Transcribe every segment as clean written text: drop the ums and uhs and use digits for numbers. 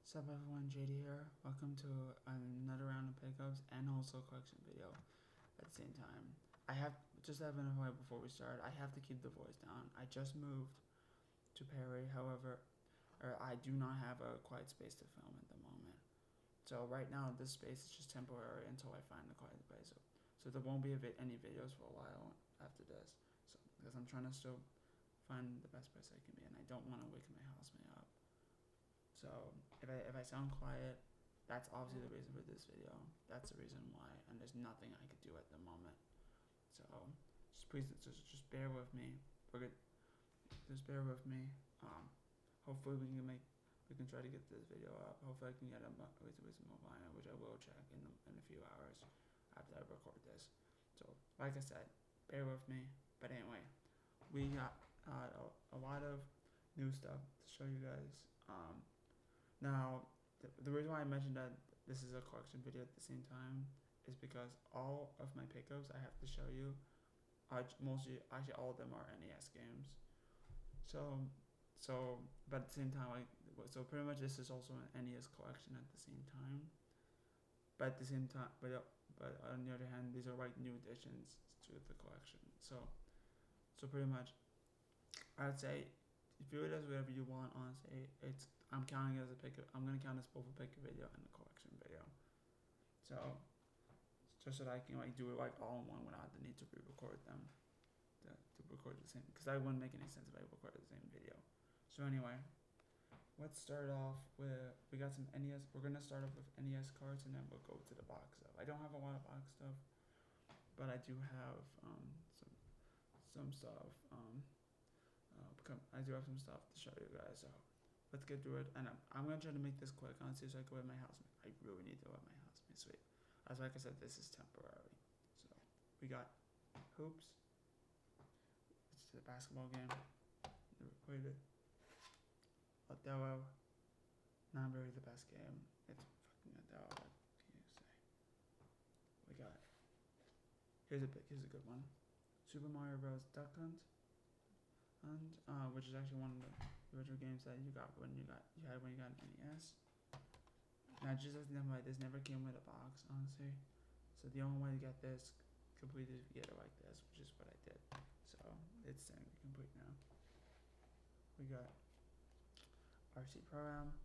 What's up everyone, JD here. Welcome to another round of pickups and also collection video at the same time. I have, just have an FYI before we start, I have to keep the voice down. I just moved to Perry, however, I do not have a quiet space to film at the moment. So right now this space is just temporary until I find the quiet space. So there won't be any videos for a while after this. So because I'm trying to still find the best place I can be and I don't want to wake my housemate up. So if I sound quiet, that's obviously the reason for this video. That's the reason why, and there's nothing I could do at the moment. So please just bear with me. We're good. Just bear with me. Hopefully we can try to get this video up. Hopefully I can get a reasonable volume, which I will check in a few hours after I record this. So like I said, bear with me. But anyway, we got a lot of new stuff to show you guys. Now, the reason why I mentioned that this is a collection video at the same time is because all of my pickups I have to show you are actually all of them are NES games. But at the same time, so pretty much this is also an NES collection at the same time. But at the same time, but on the other hand, these are like new additions to the collection. So pretty much, I'd say view it as whatever you want. Honestly, I'm counting it as a pickup. I'm gonna count this both a pickup video and a collection video. So just so that I can like do it like all in one without the need to re-record them, to record the same. Because that wouldn't make any sense if I recorded the same video. So anyway, let's start off with we got some NES. We're gonna start off with NES cards and then we'll go to the box stuff. I don't have a lot of box stuff, but I do have some stuff. I do have some stuff to show you guys, so let's get through it. And I'm gonna try to make this quick, honestly, so I can let my housemate. I really need to let my housemate sleep. As like I said, this is temporary. So we got hoops. It's a basketball game. Never played it. Othello. Not really the best game. It's fucking Othello. What can you say? We got. Here's a good one. Super Mario Bros. Duck Hunt. And which is actually one of the original games that you got when you had an NES. Now just as never this never came with a box, honestly. So the only way to get this completed is if you get it like this, which is what I did. So it's technically complete now. We got RC Program,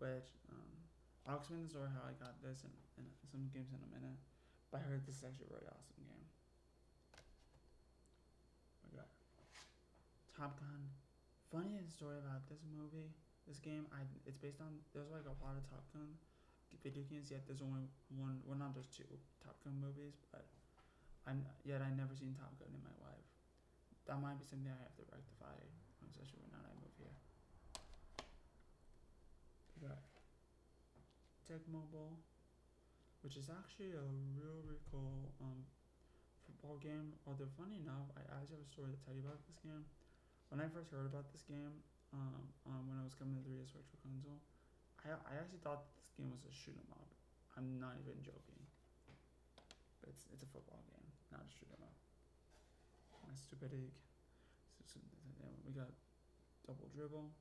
which I'll explain the story how I got this in some games in a minute. But I heard this is actually a really awesome game. We got Top Gun. Funny story about this game. It's based on there's like a lot of Top Gun video games. Yet there's only one. Well, not there's two Top Gun movies, but I never seen Top Gun in my life. That might be something I have to rectify, especially when I move here. We got Tech Mobile, which is actually a really cool football game. Although funny enough, I actually have a story to tell you about this game. When I first heard about this game, when I was coming to the 3DS Virtual Console, I actually thought this game was a shoot 'em up. I'm not even joking. But it's a football game, not a shoot 'em up. My stupid egg. We got Double Dribble,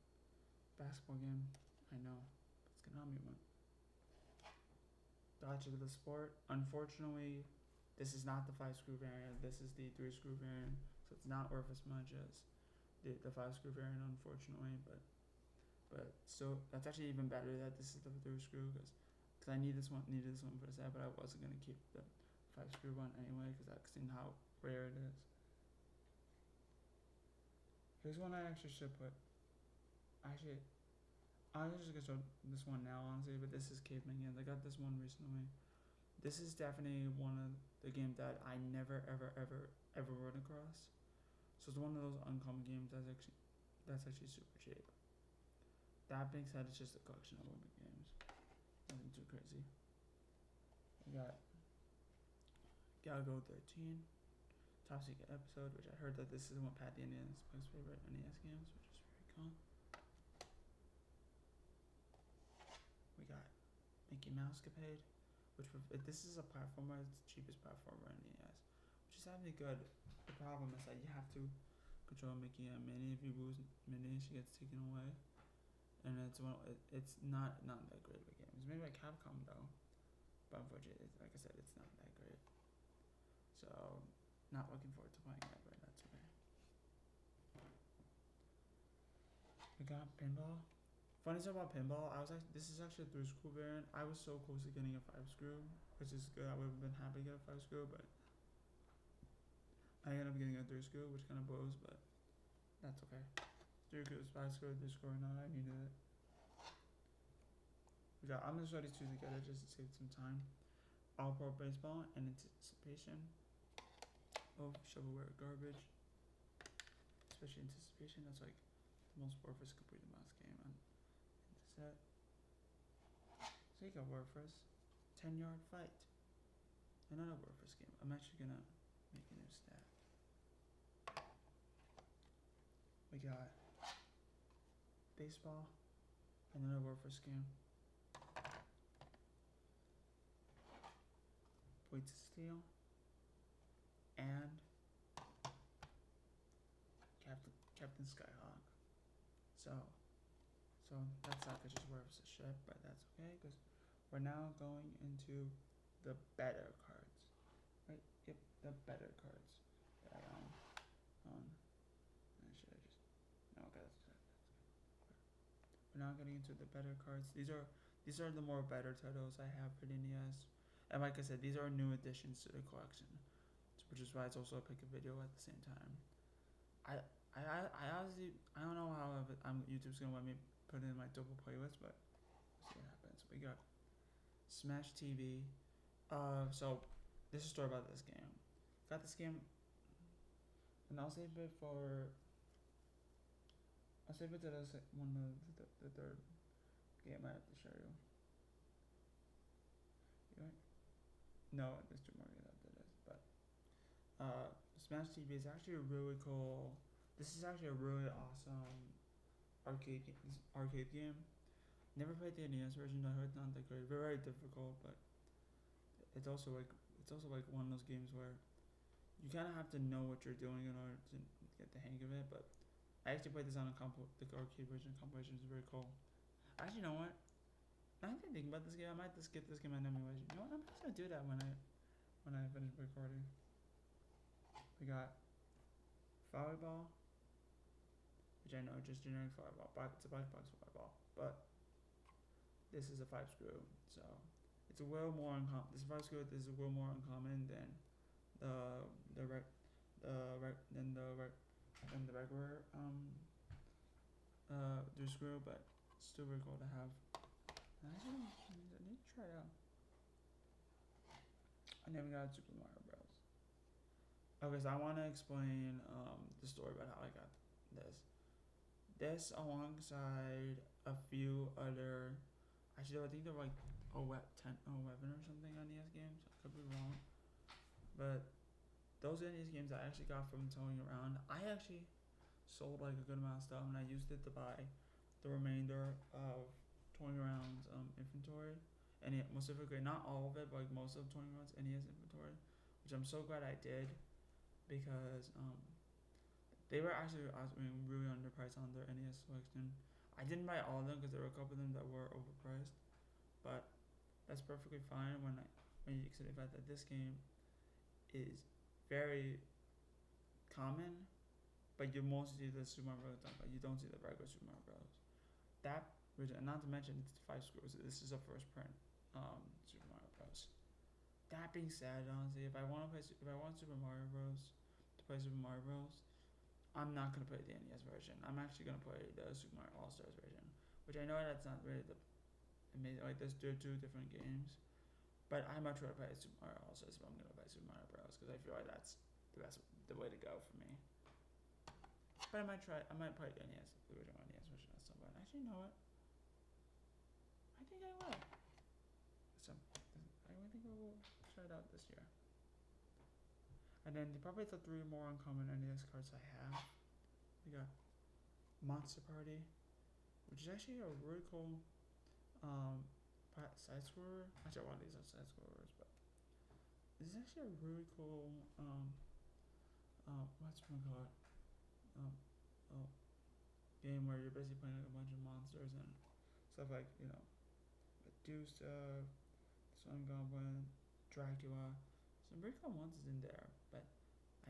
basketball game. I know, it's Konami one. Gotcha to the Sport. Unfortunately, this is not the 5-screw variant. This is the 3-screw variant, so it's not worth as much as the 5-screw variant, unfortunately, but still, that's actually even better that this is the 3-screw because I needed this one for the set, but I wasn't gonna keep the 5-screw one anyway because I've seen how rare it is. Here's one I actually should put. Actually, I'm just gonna show this one now, honestly, but this is Caveman Games. I got this one recently. This is definitely one of the games that I never ever run across. So it's one of those uncommon games that's actually super cheap. That being said, it's just a collection of Olympic games. Nothing too crazy. We got Galgo 13, Top Secret Episode, which I heard that this is one of Pat the Indian's most favorite NES games, which is very cool. We got Mickey Mouse Capade, which this is a platformer. It's the cheapest platformer in NES, which is actually good. The problem is that you have to control Mickey and Minnie. If you lose Minnie, she gets taken away. and it's not that great of a game. It's made by Capcom though, but unfortunately, like I said, it's not that great. So, not looking forward to playing that, but that's okay. We got pinball. Funny stuff about pinball, this is actually a 3-screw variant. I was so close to getting a 5-screw, which is good. I would have been happy to get a 5-screw, but I ended up getting a 3-screw, which kind of blows, but that's okay. 3-screw, 5-screw, 3-screw or not, I needed it. I'm gonna show these two together just to save some time. All Pro Baseball and Anticipation. Oh, Shovelware Garbage. Especially Anticipation, that's like the most worthless completed mouse game on the set. So you got Warfress. 10-Yard Fight. Another Warfress game. I'm actually gonna make a new stat. We got baseball, another Warfress game. Weights of Steel, and Captain Skyhawk. So that sucker just works a shit, but that's okay because we're now going into the better cards, right? Yep, the better cards. That should I just no? Okay, that's good. We're now getting into the better cards. These are the more better titles I have for the NES, and like I said, these are new additions to the collection, which is why it's also a pick a video at the same time. I honestly don't know how YouTube's gonna let me put it in my double playlist, but we'll see what happens. We got Smash TV. So this is a story about this game. Got this game, and I'll save it to the third game I have to show you. Right? No, there's 2 more games after this, but Smash TV is actually a really cool. This is actually a really awesome arcade game. Never played the NES version. I heard it's not that great. Very difficult, but it's also like one of those games where you kind of have to know what you're doing in order to get the hang of it. But I actually played this on the arcade version. Compilation is very cool. Actually, you know what? Now that I think about this game, I might just get this game on emulation. You know what? I'm just gonna do that when I finish recording. We got volleyball, which I know just generic volleyball, but it's a black box volleyball. But this is a 5-screw, so it's a little more uncommon. This 5-screw is a little more uncommon than the regular 3-screw, but still very cool to have. I need to try it out. I never got Super Mario Bros. Okay, so I want to explain the story about how I got this. This alongside a few other. Actually, I think they're like 10, 11 or something on NES Games. I could be wrong, but those NES games I actually got from towing around. I actually sold like a good amount of stuff, and I used it to buy the remainder of Towing Around's inventory, and specifically not all of it, but like most of Towing Around's NES inventory, which I'm so glad I did, because they were actually really underpriced on their NES selection. I didn't buy all of them because there were a couple of them that were overpriced, but that's perfectly fine when you consider the fact that this game is very common, but you mostly see the Super Mario Bros. But you don't see the regular Super Mario Bros. That, not to mention, it's 5-screws. This is a first print Super Mario Bros. That being said, honestly, if I want Super Mario Bros. To play Super Mario Bros., I'm not gonna play the NES version. I'm actually gonna play the Super Mario All Stars version, which I know that's not really the amazing. Like, they're 2 different games, but I much rather play Super Mario All Stars if I'm gonna play Super Mario Bros. Because I feel like that's the way to go for me. But I might play the original NES version at some point. Actually, you know what? I think I will. I think I will try it out this year. And then probably the 3 more uncommon NES cards I have. We got Monster Party, which is actually a really cool side scroller. Actually, a lot of these are side scrollers, but this is actually a really cool game where you're basically playing like a bunch of monsters and stuff like, you know, Medusa, Sun Goblin, Dracula. Some pretty cool monsters in there, but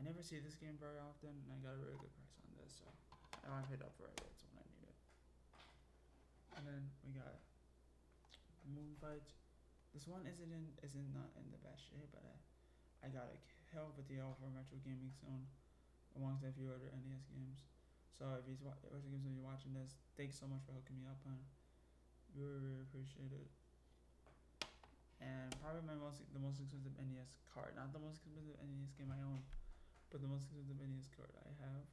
I never see this game very often, and I got a really good price on this, so I paid up for it. That's when I need it. And then we got Moonfight. This one isn't not in the best shape, but I got a hell of a deal for Retro Gaming Zone alongside a few other NES games. So if you're watching this, thanks so much for hooking me up, man. Really appreciate it. And probably the most expensive NES card, not the most expensive NES game I own, but the most expensive NES card I have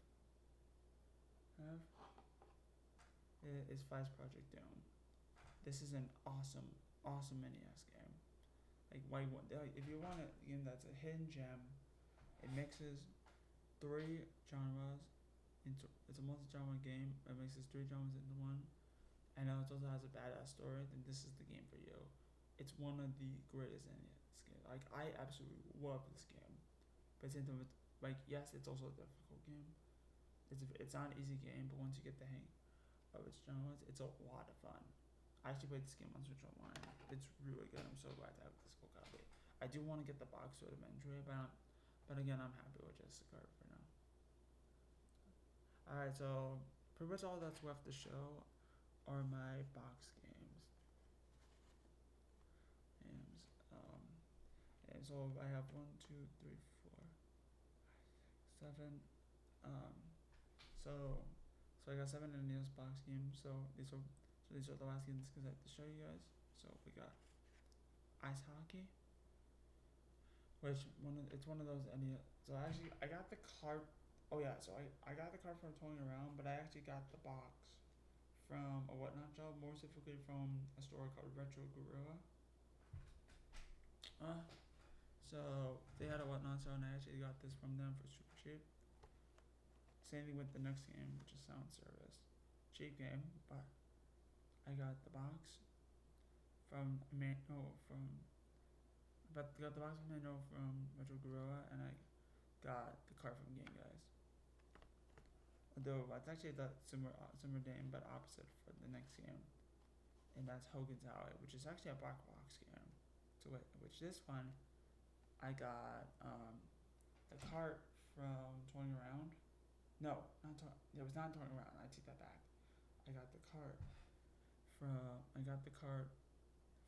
is Flash Project Doom. This is an awesome NES game. If you want a game that's a hidden gem, it mixes 3 genres into, it's a multi-genre game that mixes 3 genres into one, and it also has a badass story. Then this is the game for you. It's one of the greatest NES games. Like, I absolutely love this game, but it's yes, it's also a difficult game. It's not an easy game, but once you get the hang of its genres, it's a lot of fun. I actually played this game on Switch Online. It's really good. I'm so glad to have this full copy. I do want to get the box sort of eventually, but again, I'm happy with just the card for now. Alright, so pretty much all that's left to show are my box games. And so I have 1, 2, 3, 4, 7. So I got 7 NES box games. So these are the last games I have to show you guys. So we got ice hockey, it's one of those NES. So I got the card. Oh yeah, so I got the card from Toying Around, but I actually got the box from a Whatnot job, more specifically from a store called Retro Gorilla. So they had a Whatnot sale, and I actually got this from them for super cheap. Same thing with the next game, which is Sound Service. Cheap game, but I got the box from got the box from Retro Gorilla, and I got the card from Game Guys. Although it's actually the similar name, but opposite for the next game, and that's Hogan's Alley, which is actually a black box game. So which this one, I got the cart from Toying Around. No, it was not Toying Around. I take that back. I got the cart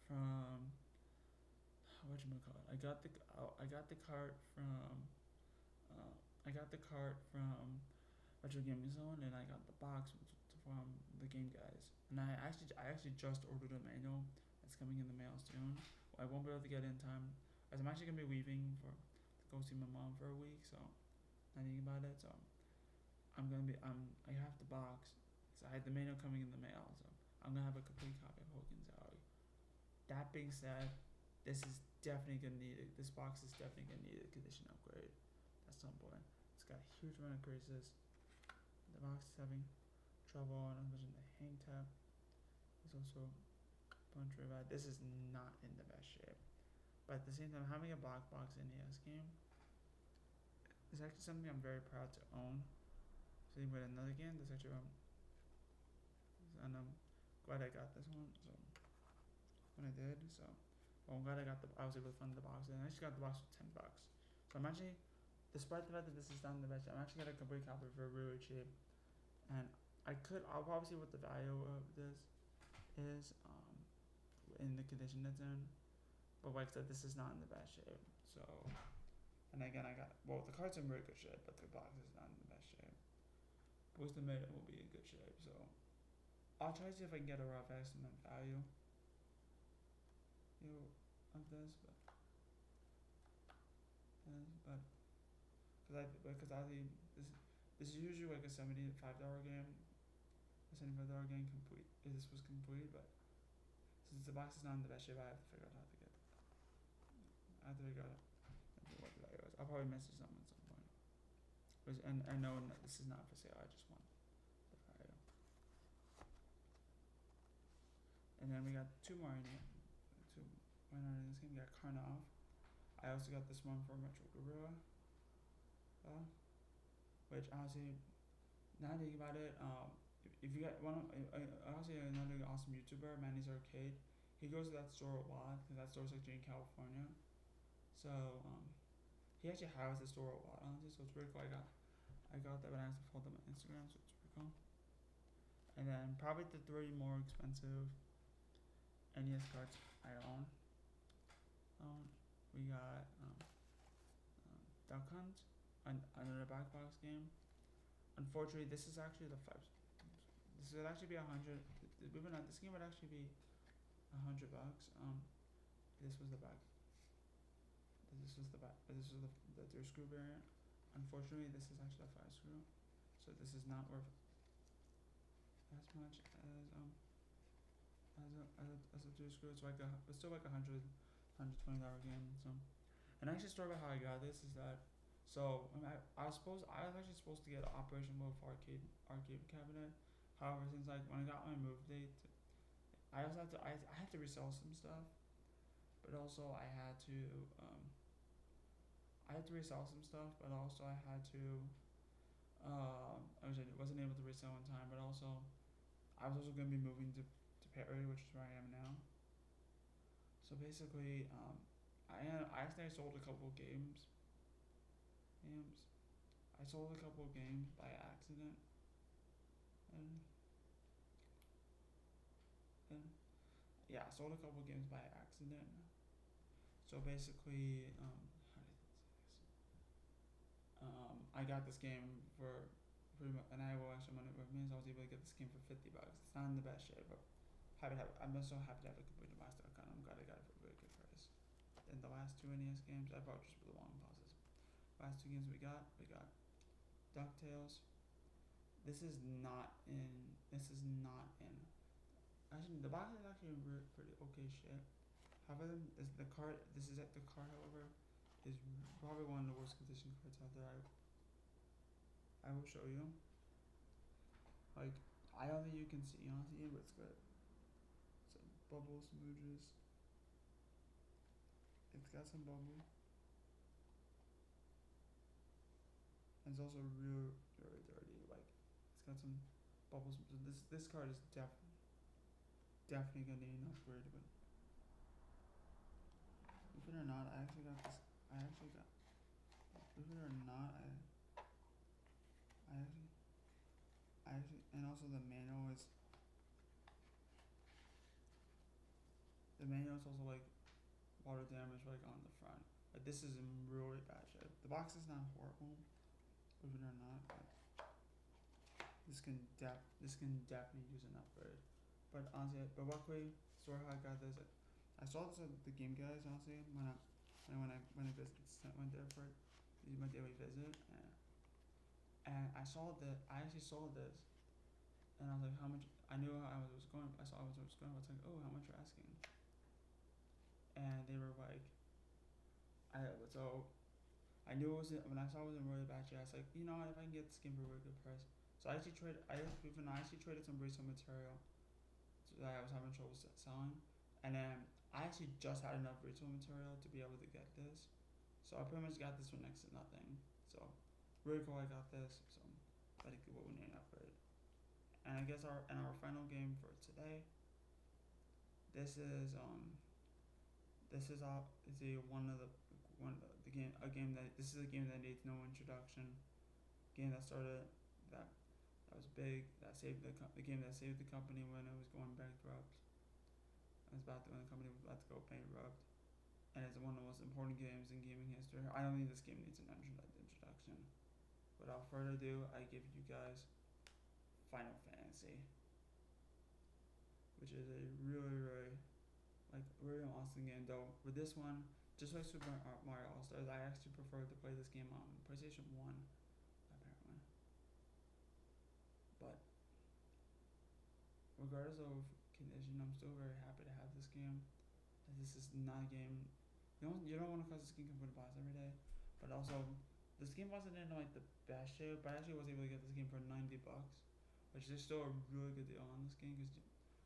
from whatchamacallit. I got the cart from Retro Gaming Zone, and I got the box from the Game Guys. And I actually just ordered a manual. It's coming in the mail soon. I won't be able to get it in time, as I'm actually gonna be leaving to go see my mom for a week. So not thinking about it. So I have the box. So I had the manual coming in the mail. So I'm gonna have a complete copy of Hogan's Alley. That being said, this box is definitely gonna need a condition upgrade at some point. It's got a huge amount of creases. The box is having trouble, and I'm using the hang tab. There's also a bunch of bad. This is not in the best shape. But at the same time, having a black box NES game is actually something I'm very proud to own. Same with another game. This actually and I'm glad I got this one. So when I did, I'm glad I was able to fund the box, and I actually got the box for $10. So I'm actually, despite the fact that this is not in the best, I'm actually gonna complete copy for really cheap. And I'll probably see what the value of this is in the condition it's in. But like I said, this is not in the best shape. So, and again, the card's in very good shape, but the box is not in the best shape. But the manual will be in good shape. So I'll try to see if I can get a rough estimate value of this, this is usually like a $75 game, complete. If this was complete, but since the box is not in the best shape, I have to figure out how to get. I have to figure out what the value is. I'll probably message them at some point. And I know this is not for sale. I just want the value. And then we got two more in this game. We got Karnov. I also got this one from Retro Gorilla, which honestly, now thinking about it, if you got one, honestly another awesome YouTuber, Manny's Arcade. He goes to that store a lot because that store's actually in California. So he actually has the store a lot, honestly. So it's pretty cool. I got that when I actually followed them on Instagram, so it's pretty cool. And then probably the three more expensive NES cards I own. We got Duck Hunt, another back box game. Unfortunately, this is actually the five. This would actually be $100. This game would actually be $100. This was the back. This was the back. This was the 3 screw variant. Unfortunately, this is actually a 5 screw, so this is not worth as much as a 3 screw. It's like it's still like $120 game. So, and actually, story about how I got this is that. So I was actually supposed to get an Operation Wolf arcade cabinet. However, since like when I got my move date, I also I had to resell some stuff, but also I had to resell some stuff, but also I had to I wasn't able to resell in time, but also I was also gonna be moving to Perry, which is where I am now. So basically, I actually sold a couple games. I sold a couple games by accident, and yeah, I sold a couple games by accident. So basically, I got this game for pretty much, and I will actually money with me, so I was able to get this game for $50. It's not in the best shape, but I'm so happy to have it completed master account. I'm glad I got it for a very good price. Then the last 2 NES games, I bought just for the long pauses. Last 2 games we got DuckTales. This is not in. Actually, the box is actually in pretty okay shape. However, the card. This is at the card. However, is probably one of the worst condition cards out there. I will show you. Like, I don't think you can see honestly, but it's good. Some bubble smooches. It's got some bubble. And it's also real very dirty. Like, it's got some bubbles. So this card is definitely gonna need an upgrade. But believe it or not, I actually got this. Believe it or not, and also the manual is also like water damage like on the front. Like this is in really bad shape. The box is not horrible, believe it or not, but this can definitely use an upgrade. But honestly, but luckily, story how I got this, I saw this at the Game Guys honestly when I went there for my daily visit, and I actually saw this, and I was like, how much? I knew how I was going. I saw how I was going. I was like, oh, how much you're asking? And they were like, I knew it was when I saw it was in really bad shape. I was like, you know what? If I can get this game for a really good price, so I actually traded some resale material that I was having trouble selling, and then I actually just had enough resale material to be able to get this, so I pretty much got this for next to nothing. So really cool I got this. So I think what we need an upgrade. And I guess our final game for today. This is the game a game that this is a game that needs no introduction. Game that started that was big, that saved the game that saved the company when it was going bankrupt. It was when the company was about to go bankrupt, and it's one of the most important games in gaming history. I don't think this game needs an introduction. Without further ado, I give you guys Final Fantasy, which is a really awesome game. Though with this one, just like Super Mario All Stars, I actually prefer to play this game on PlayStation 1, apparently. But regardless of condition, I'm still very happy to have this game. This is not a game. You don't want to cause this game come to boss every day, but also this game wasn't in like the best shape. But I actually was able to get this game for $90, which is still a really good deal on this game. Because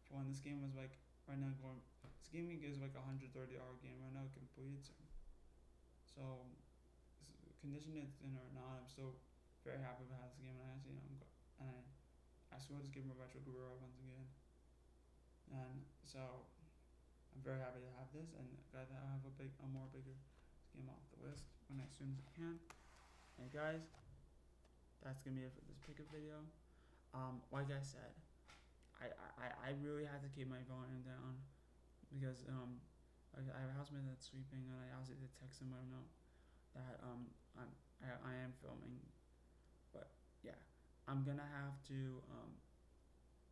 for one, this game was like right now going. This game is like $130 game right now completed. So condition it's in or not, I'm still very happy with how this game. And I actually I swear this game retro grew up once again. And so I'm very happy to have this, and glad that I have a more bigger game off the list when as soon as I can. And guys, that's gonna be it for this pickup video. Like I said, I really had to keep my volume down because I have a housemate that's sleeping, and I also did text him let him know that I am filming. But yeah, I'm gonna have to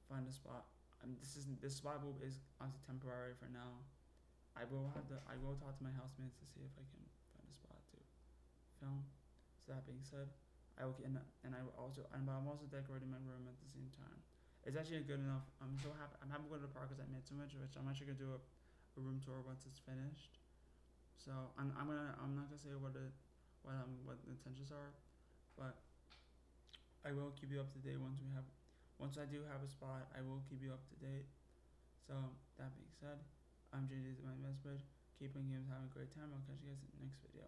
find a spot. This spot is obviously temporary for now. I will talk to my housemates to see if I can find a spot to film. So that being said, I will and I will also I'm also decorating my room at the same time. It's actually good enough. I'm so happy. I'm happy to go to the park because I made so much, which I'm actually gonna do a room tour once it's finished. So I'm not gonna say what the intentions are, but I will keep you up to date once I do have a spot. I will keep you up to date. So that being said, I'm JD, my best bud. Keep playing games, having a great time. I'll catch you guys in the next video.